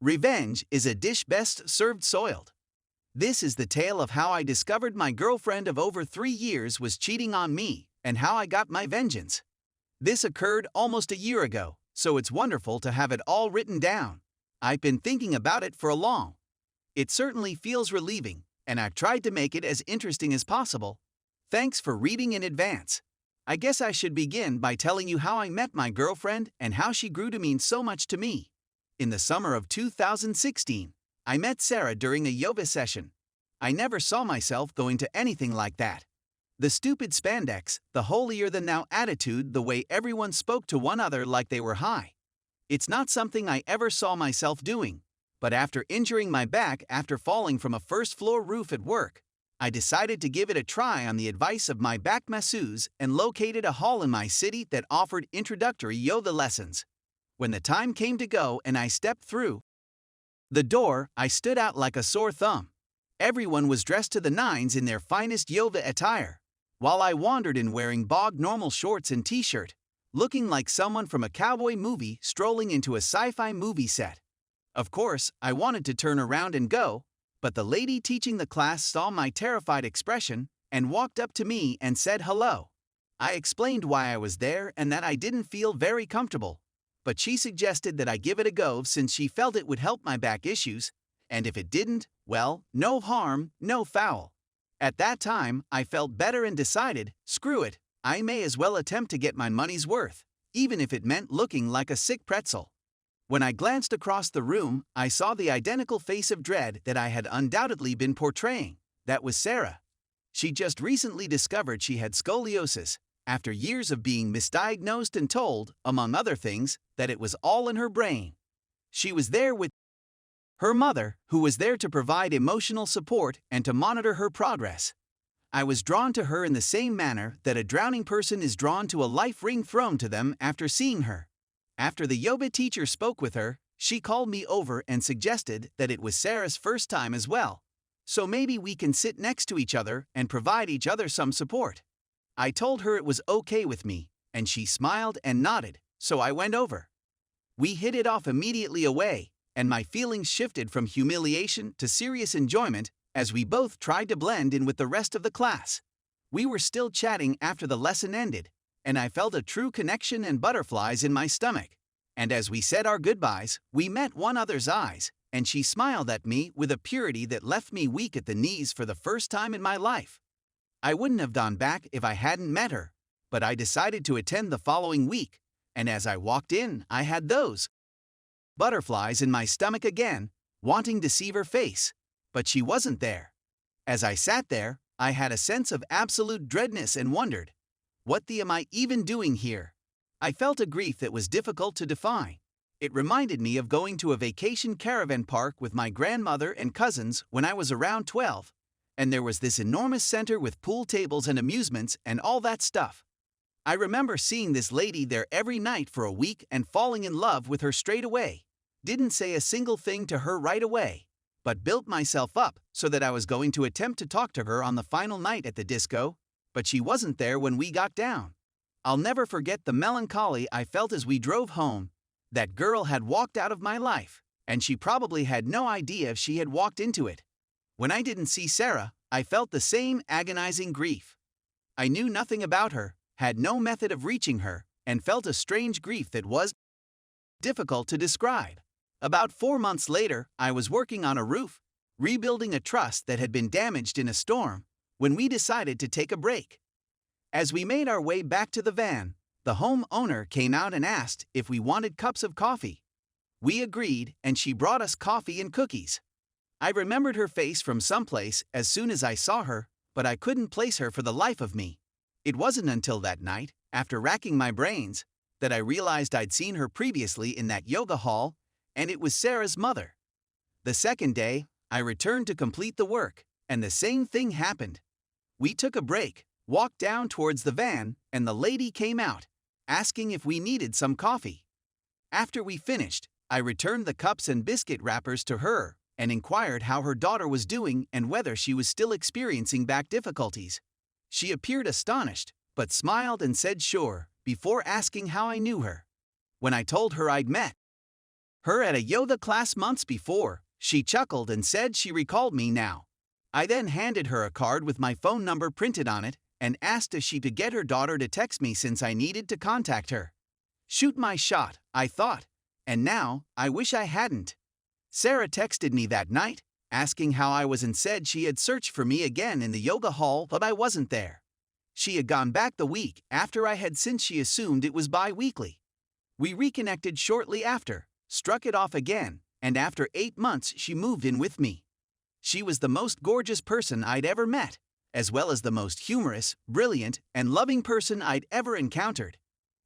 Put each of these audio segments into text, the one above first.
Revenge is a dish best served soiled. This is the tale of how I discovered my girlfriend of over 3 years was cheating on me and how I got my vengeance. This occurred almost a year ago, so it's wonderful to have it all written down. I've been thinking about it for a long. It certainly feels relieving, and I've tried to make it as interesting as possible. Thanks for reading in advance. I guess I should begin by telling you how I met my girlfriend and how she grew to mean so much to me. In the summer of 2016, I met Sarah during a yoga session. I never saw myself going to anything like that. The stupid spandex, the holier-than-thou attitude, the way everyone spoke to one another like they were high. It's not something I ever saw myself doing, but after injuring my back after falling from a first-floor roof at work, I decided to give it a try on the advice of my back masseuse and located a hall in my city that offered introductory yoga lessons. When the time came to go and I stepped through the door, I stood out like a sore thumb. Everyone was dressed to the nines in their finest yoga attire, while I wandered in wearing bog-normal shorts and t-shirt, looking like someone from a cowboy movie strolling into a sci-fi movie set. Of course, I wanted to turn around and go, but the lady teaching the class saw my terrified expression and walked up to me and said hello. I explained why I was there and that I didn't feel very comfortable, but she suggested that I give it a go since she felt it would help my back issues, and if it didn't, well, no harm, no foul. At that time, I felt better and decided, screw it, I may as well attempt to get my money's worth, even if it meant looking like a sick pretzel. When I glanced across the room, I saw the identical face of dread that I had undoubtedly been portraying. That was Sarah. She just recently discovered she had scoliosis, after years of being misdiagnosed and told, among other things, that it was all in her brain. She was there with her mother, who was there to provide emotional support and to monitor her progress. I was drawn to her in the same manner that a drowning person is drawn to a life ring thrown to them after seeing her. After the yoga teacher spoke with her, she called me over and suggested that it was Sarah's first time as well, so maybe we can sit next to each other and provide each other some support. I told her it was okay with me, and she smiled and nodded, so I went over. We hit it off immediately away, and my feelings shifted from humiliation to serious enjoyment as we both tried to blend in with the rest of the class. We were still chatting after the lesson ended, and I felt a true connection and butterflies in my stomach. And as we said our goodbyes, we met one another's eyes, and she smiled at me with a purity that left me weak at the knees for the first time in my life. I wouldn't have gone back if I hadn't met her, but I decided to attend the following week, and as I walked in, I had those butterflies in my stomach again, wanting to see her face, but she wasn't there. As I sat there, I had a sense of absolute dreadness and wondered, what the am I even doing here? I felt a grief that was difficult to define. It reminded me of going to a vacation caravan park with my grandmother and cousins when I was around 12. And there was this enormous center with pool tables and amusements and all that stuff. I remember seeing this lady there every night for a week and falling in love with her straight away. Didn't say a single thing to her right away, but built myself up so that I was going to attempt to talk to her on the final night at the disco, but she wasn't there when we got down. I'll never forget the melancholy I felt as we drove home. That girl had walked out of my life, and she probably had no idea if she had walked into it. When I didn't see Sarah, I felt the same agonizing grief. I knew nothing about her, had no method of reaching her, and felt a strange grief that was difficult to describe. About 4 months later, I was working on a roof, rebuilding a truss that had been damaged in a storm, when we decided to take a break. As we made our way back to the van, the home owner came out and asked if we wanted cups of coffee. We agreed, and she brought us coffee and cookies. I remembered her face from someplace as soon as I saw her, but I couldn't place her for the life of me. It wasn't until that night, after racking my brains, that I realized I'd seen her previously in that yoga hall, and it was Sarah's mother. The second day, I returned to complete the work, and the same thing happened. We took a break, walked down towards the van, and the lady came out, asking if we needed some coffee. After we finished, I returned the cups and biscuit wrappers to her, and inquired how her daughter was doing and whether she was still experiencing back difficulties. She appeared astonished, but smiled and said sure, before asking how I knew her. When I told her I'd met her at a yoga class months before. She chuckled and said she recalled me now. I then handed her a card with my phone number printed on it and asked if she could get her daughter to text me since I needed to contact her. Shoot my shot, I thought, and now I wish I hadn't. Sarah texted me that night, asking how I was and said she had searched for me again in the yoga hall but I wasn't there. She had gone back the week after I had since she assumed it was bi-weekly. We reconnected shortly after, struck it off again, and after 8 months she moved in with me. She was the most gorgeous person I'd ever met, as well as the most humorous, brilliant, and loving person I'd ever encountered.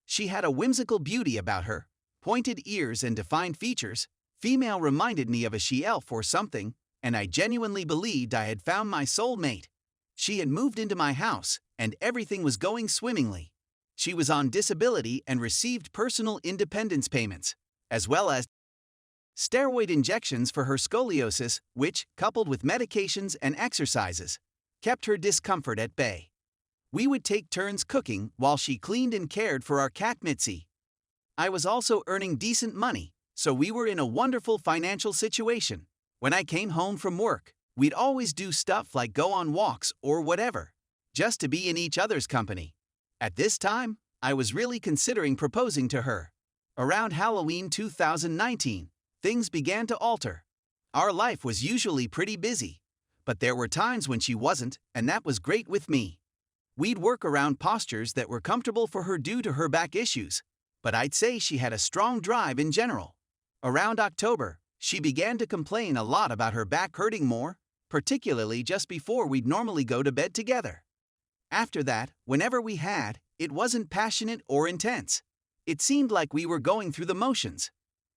She had a whimsical beauty about her, pointed ears and defined features. Female reminded me of a she-elf or something, and I genuinely believed I had found my soulmate. She had moved into my house, and everything was going swimmingly. She was on disability and received personal independence payments, as well as steroid injections for her scoliosis, which, coupled with medications and exercises, kept her discomfort at bay. We would take turns cooking while she cleaned and cared for our cat Mitzi. I was also earning decent money, so we were in a wonderful financial situation. When I came home from work, we'd always do stuff like go on walks or whatever, just to be in each other's company. At this time, I was really considering proposing to her. Around Halloween 2019, things began to alter. Our life was usually pretty busy, but there were times when she wasn't, and that was great with me. We'd work around postures that were comfortable for her due to her back issues, but I'd say she had a strong drive in general. Around October, she began to complain a lot about her back hurting more, particularly just before we'd normally go to bed together. After that, whenever we had, it wasn't passionate or intense. It seemed like we were going through the motions.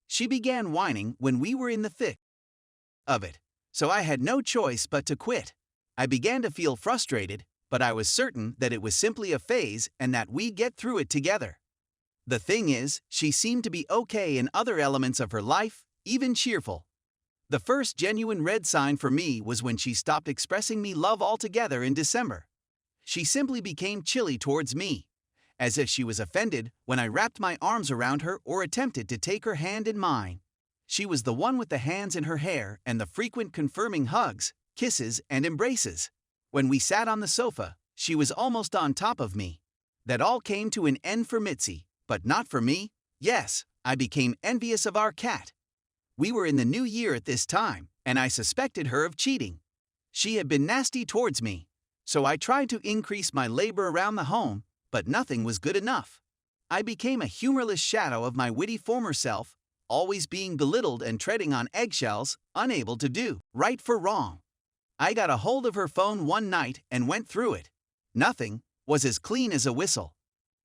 She began whining when we were in the thick of it, so I had no choice but to quit. I began to feel frustrated, but I was certain that it was simply a phase and that we'd get through it together. The thing is, she seemed to be okay in other elements of her life, even cheerful. The first genuine red sign for me was when she stopped expressing me love altogether in December. She simply became chilly towards me, as if she was offended when I wrapped my arms around her or attempted to take her hand in mine. She was the one with the hands in her hair and the frequent confirming hugs, kisses, and embraces. When we sat on the sofa, she was almost on top of me. That all came to an end for Mitzi, but not for me. Yes, I became envious of our cat. We were in the new year at this time, and I suspected her of cheating. She had been nasty towards me, so I tried to increase my labor around the home, but nothing was good enough. I became a humorless shadow of my witty former self, always being belittled and treading on eggshells, unable to do right for wrong. I got a hold of her phone one night and went through it. Nothing was as clean as a whistle.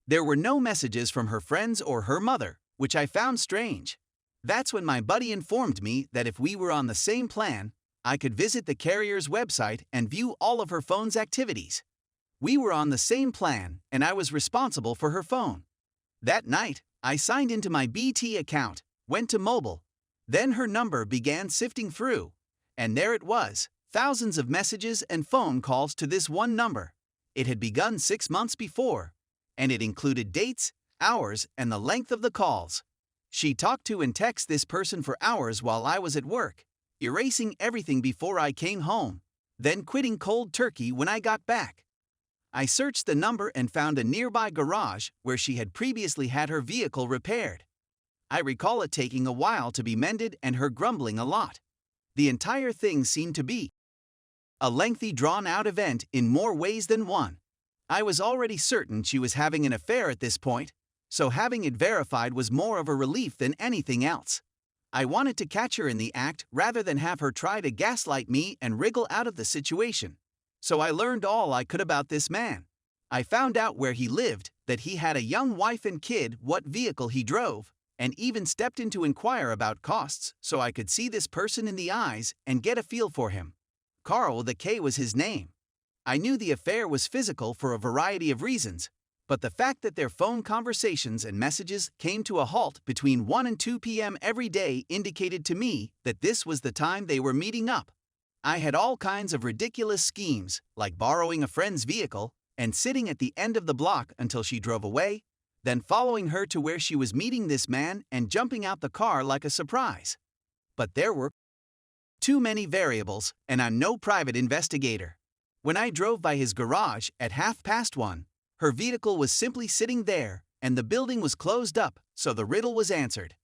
There were no messages from her friends or her mother, which I found strange. That's when my buddy informed me that if we were on the same plan, I could visit the carrier's website and view all of her phone's activities. We were on the same plan, and I was responsible for her phone. That night, I signed into my BT account, went to mobile. Then her number began sifting through, and there it was, thousands of messages and phone calls to this one number. It had begun 6 months before, and it included dates, hours, and the length of the calls. She talked to and texted this person for hours while I was at work, erasing everything before I came home, then quitting cold turkey when I got back. I searched the number and found a nearby garage where she had previously had her vehicle repaired. I recall it taking a while to be mended and her grumbling a lot. The entire thing seemed to be a lengthy, drawn-out event in more ways than one. I was already certain she was having an affair at this point, so having it verified was more of a relief than anything else. I wanted to catch her in the act rather than have her try to gaslight me and wriggle out of the situation. So I learned all I could about this man. I found out where he lived, that he had a young wife and kid, what vehicle he drove, and even stepped in to inquire about costs so I could see this person in the eyes and get a feel for him. Carl with a K was his name. I knew the affair was physical for a variety of reasons, but the fact that their phone conversations and messages came to a halt between 1 and 2 p.m. every day indicated to me that this was the time they were meeting up. I had all kinds of ridiculous schemes, like borrowing a friend's vehicle and sitting at the end of the block until she drove away, then following her to where she was meeting this man and jumping out the car like a surprise. But there were too many variables, and I'm no private investigator. When I drove by his garage at 1:30, her vehicle was simply sitting there, and the building was closed up, so the riddle was answered.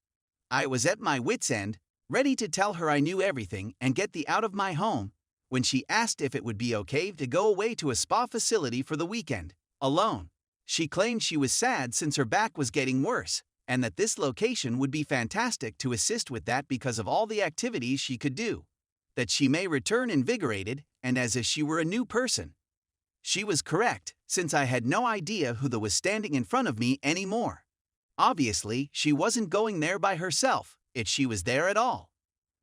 I was at my wit's end, ready to tell her I knew everything and get the out of my home, when she asked if it would be okay to go away to a spa facility for the weekend, alone. She claimed she was sad since her back was getting worse, and that this location would be fantastic to assist with that because of all the activities she could do. That she may return invigorated and as if she were a new person. She was correct, since I had no idea who was standing in front of me anymore. Obviously, she wasn't going there by herself, if she was there at all.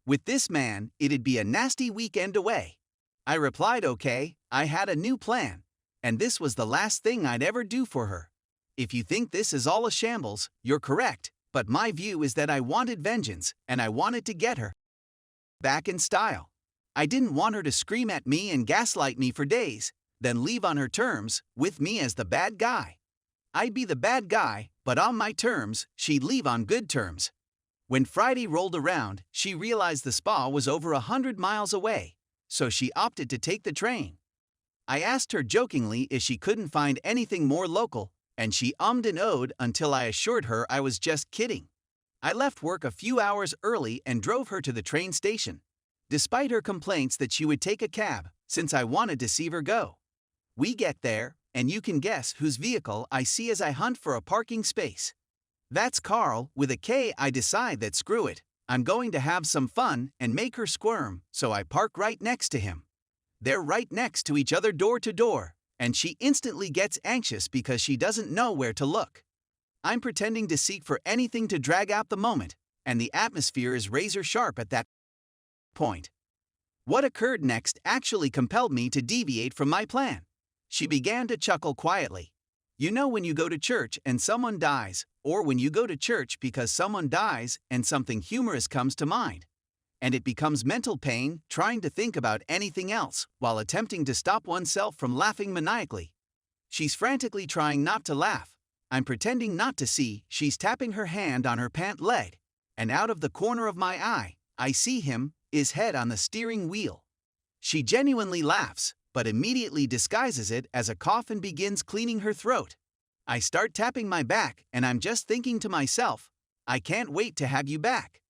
With this man, it'd be a nasty weekend away. I replied okay, I had a new plan, and this was the last thing I'd ever do for her. If you think this is all a shambles, you're correct, but my view is that I wanted vengeance, and I wanted to get her back in style. I didn't want her to scream at me and gaslight me for days, then leave on her terms, with me as the bad guy. I'd be the bad guy, but on my terms, she'd leave on good terms. When Friday rolled around, she realized the spa was over 100 miles away, so she opted to take the train. I asked her jokingly if she couldn't find anything more local, and she ummed and oh'd until I assured her I was just kidding. I left work a few hours early and drove her to the train station, despite her complaints that she would take a cab, since I wanted to see her go. We get there, and you can guess whose vehicle I see as I hunt for a parking space. That's Carl, with a K. I decide that screw it, I'm going to have some fun and make her squirm, so I park right next to him. They're right next to each other door to door, and she instantly gets anxious because she doesn't know where to look. I'm pretending to seek for anything to drag out the moment, and the atmosphere is razor sharp at that point. What occurred next actually compelled me to deviate from my plan. She began to chuckle quietly. You know when you go to church and someone dies, or when you go to church because someone dies and something humorous comes to mind, and it becomes mental pain trying to think about anything else while attempting to stop oneself from laughing maniacally. She's frantically trying not to laugh. I'm pretending not to see. She's tapping her hand on her pant leg, and out of the corner of my eye, I see him, his head on the steering wheel. She genuinely laughs, but immediately disguises it as a cough and begins cleaning her throat. I start tapping my back, and I'm just thinking to myself, I can't wait to have you back.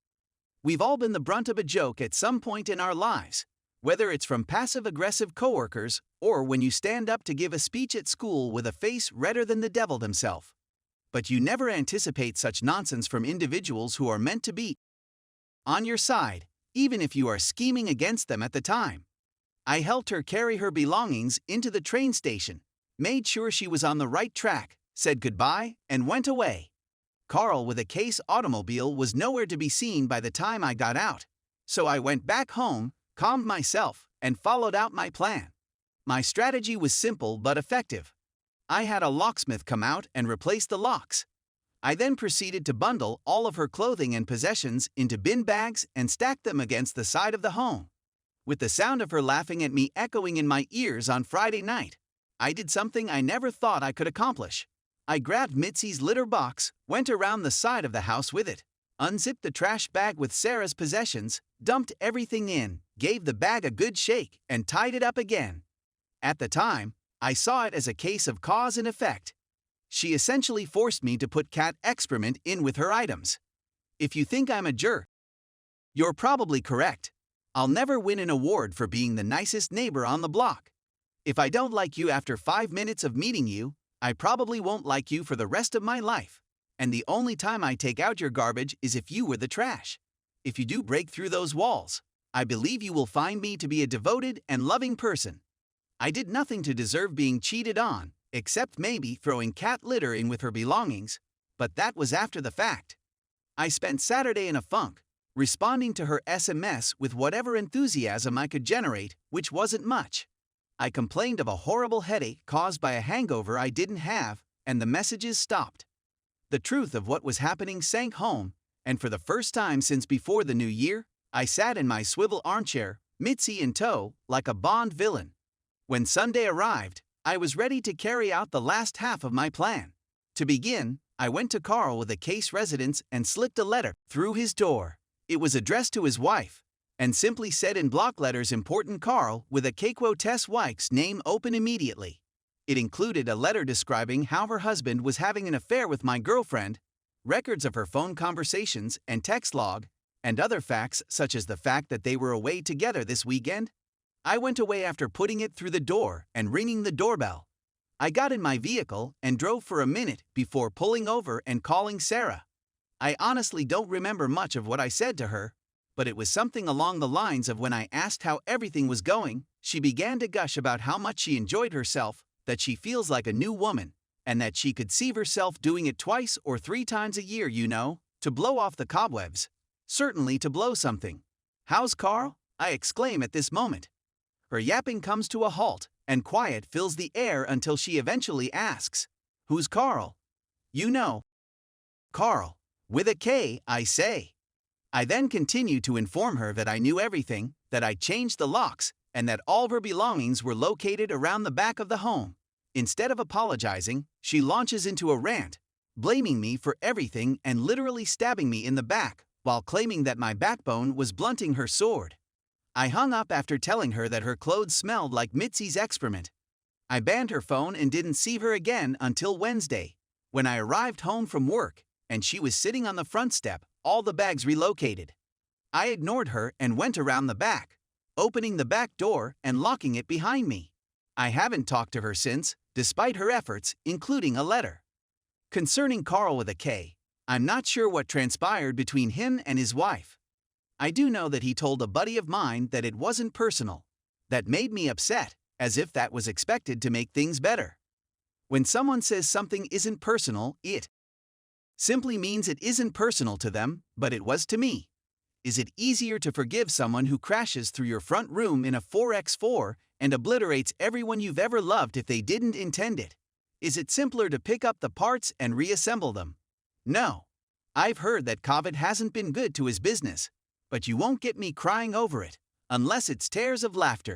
We've all been the brunt of a joke at some point in our lives, whether it's from passive-aggressive coworkers or when you stand up to give a speech at school with a face redder than the devil himself. But you never anticipate such nonsense from individuals who are meant to be on your side, even if you are scheming against them at the time. I helped her carry her belongings into the train station, made sure she was on the right track, said goodbye, and went away. Carl with a case automobile was nowhere to be seen by the time I got out, so I went back home, calmed myself, and followed out my plan. My strategy was simple but effective. I had a locksmith come out and replace the locks. I then proceeded to bundle all of her clothing and possessions into bin bags and stack them against the side of the home. With the sound of her laughing at me echoing in my ears on Friday night, I did something I never thought I could accomplish. I grabbed Mitzi's litter box, went around the side of the house with it, unzipped the trash bag with Sarah's possessions, dumped everything in, gave the bag a good shake, and tied it up again. At the time, I saw it as a case of cause and effect. She essentially forced me to put cat excrement in with her items. If you think I'm a jerk, you're probably correct. I'll never win an award for being the nicest neighbor on the block. If I don't like you after 5 minutes of meeting you, I probably won't like you for the rest of my life. And the only time I take out your garbage is if you were the trash. If you do break through those walls, I believe you will find me to be a devoted and loving person. I did nothing to deserve being cheated on, except maybe throwing cat litter in with her belongings, but that was after the fact. I spent Saturday in a funk, responding to her SMS with whatever enthusiasm I could generate, which wasn't much. I complained of a horrible headache caused by a hangover I didn't have, and the messages stopped. The truth of what was happening sank home, and for the first time since before the new year, I sat in my swivel armchair, Mitzi in tow, like a Bond villain. When Sunday arrived, I was ready to carry out the last half of my plan. To begin, I went to Carl with a case residence and slipped a letter through his door. It was addressed to his wife, and simply said in block letters important Carl with a Keiko Tess wife's name open immediately. It included a letter describing how her husband was having an affair with my girlfriend, records of her phone conversations and text log, and other facts such as the fact that they were away together this weekend. I went away after putting it through the door and ringing the doorbell. I got in my vehicle and drove for a minute before pulling over and calling Sarah. I honestly don't remember much of what I said to her, but it was something along the lines of when I asked how everything was going, she began to gush about how much she enjoyed herself, that she feels like a new woman, and that she could see herself doing it 2 or 3 times a year, to blow off the cobwebs. Certainly to blow something. "How's Carl?" I exclaim at this moment. Her yapping comes to a halt, and quiet fills the air until she eventually asks, "Who's Carl?" "You know. Carl. With a K, I say." I then continue to inform her that I knew everything, that I changed the locks, and that all her belongings were located around the back of the home. Instead of apologizing, she launches into a rant, blaming me for everything and literally stabbing me in the back, while claiming that my backbone was blunting her sword. I hung up after telling her that her clothes smelled like Mitzi's excrement. I banned her phone and didn't see her again until Wednesday, when I arrived home from work, and she was sitting on the front step, all the bags relocated. I ignored her and went around the back, opening the back door and locking it behind me. I haven't talked to her since, despite her efforts, including a letter. Concerning Carl with a K, I'm not sure what transpired between him and his wife. I do know that he told a buddy of mine that it wasn't personal. That made me upset, as if that was expected to make things better. When someone says something isn't personal, it simply means it isn't personal to them, but it was to me. Is it easier to forgive someone who crashes through your front room in a 4x4 and obliterates everyone you've ever loved if they didn't intend it? Is it simpler to pick up the parts and reassemble them? No. I've heard that COVID hasn't been good to his business, but you won't get me crying over it, unless it's tears of laughter.